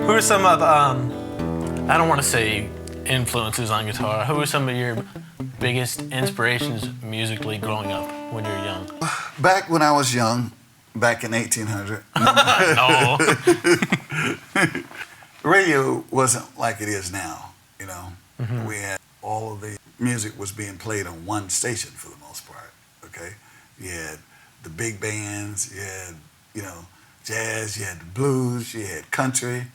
Who are some of, I don't want to say influences on guitar, who are some of your biggest inspirations musically growing up when you were young? Back when I was young, back in 1800. No. Radio wasn't like it is now, you know. Mm-hmm. We had all of the music was being played on one station for the most part, okay? You had the big bands, you had, you know, jazz, you had the blues, you had country,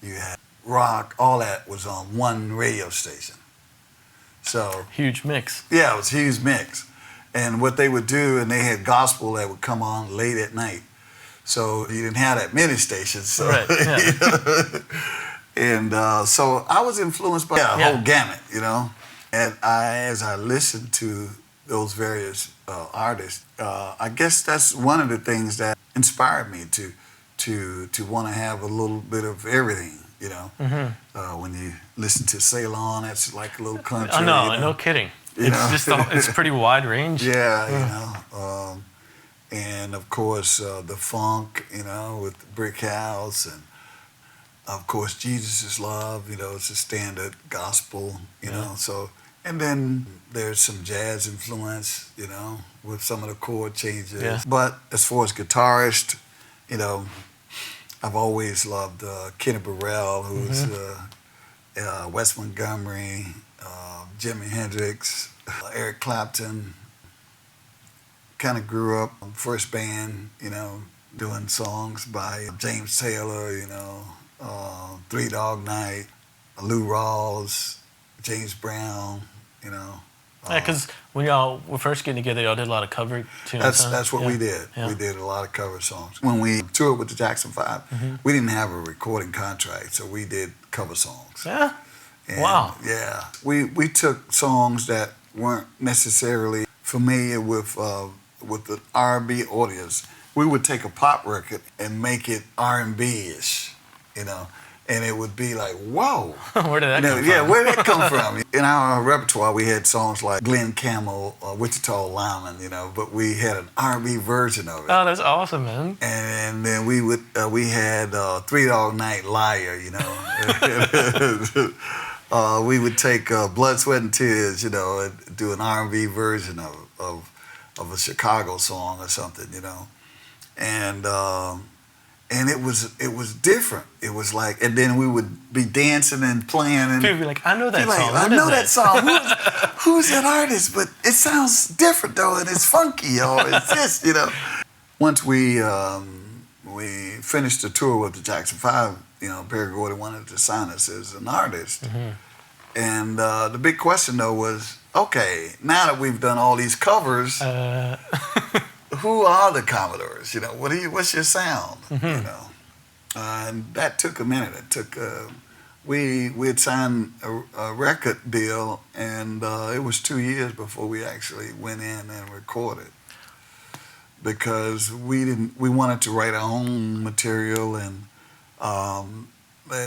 you had rock, all that was on one radio station. So Huge mix. yeah, it was a huge mix. And what they would do, and they had gospel that would come on late at night. So you didn't have that many stations. So, Right, yeah. you know? And so I was influenced by the whole gamut, you know. And as I listened to those various artists, I guess that's one of the things that inspired me to want to have a little bit of everything, you know. Mm-hmm. When you listen to Ceylon, that's like a little country. Oh, no, you know? no kidding. You It's know? just, it's pretty wide range. Yeah, you know. And of course, the funk, you know, with the Brick House, and of course, Jesus is Love, you know, it's a standard gospel, you know. So, and then there's some jazz influence, you know, with some of the chord changes. Yeah. But as far as guitarist, you know, I've always loved Kenny Burrell, who's Wes Montgomery, Jimi Hendrix, Eric Clapton. Kind of grew up on first band, you know, doing songs by James Taylor, you know, Three Dog Night, Lou Rawls, James Brown, you know. Yeah, because when y'all were first getting together, y'all did a lot of cover tunes. That's what we did. Yeah. We did a lot of cover songs. When we toured with the Jackson 5, we didn't have a recording contract, so we did cover songs. Yeah? And Wow. Yeah. We took songs that weren't necessarily familiar with the R&B audience. We would take a pop record and make it R&B-ish, you know, and it would be like, whoa. Where did that come from? Yeah, where did that come from? In our repertoire, we had songs like Glenn Campbell, Wichita Lineman, you know, but we had an R&B version of it. Oh, that's awesome, man. And then we had Three Dog Night Liar, you know. We would take Blood, Sweat, and Tears, you know, and do an R&B version of a Chicago song or something, you know. And it was different. It was like, and then we would be dancing and playing, and People would be like, I know that song. like, I know that song. Who's that artist? But it sounds different though, and it's funky, or it's this, you know. Once we finished the tour with the Jackson 5, you know, Perry Gordy wanted to sign us as an artist. Mm-hmm. And the big question though was, okay, now that we've done all these covers, who are the Commodores? You know, what's your sound? Mm-hmm. You know, and that took a minute. It took we had signed a record deal, and it was 2 years before we actually went in and recorded, because we wanted to write our own material, and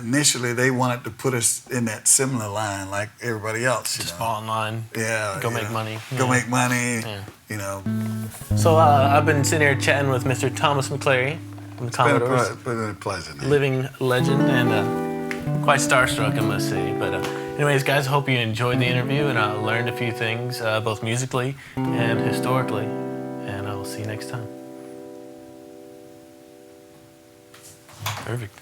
initially they wanted to put us in that similar line like everybody else. Just fall in line. Yeah. Go make money. Go make money. Yeah. You know. So I've been sitting here chatting with Mr. Thomas McClary from the Commodores. It's been a pleasure. Living legend, and quite starstruck, I must say. But anyways, guys, I hope you enjoyed the interview and learned a few things, both musically and historically. And I will see you next time. Perfect.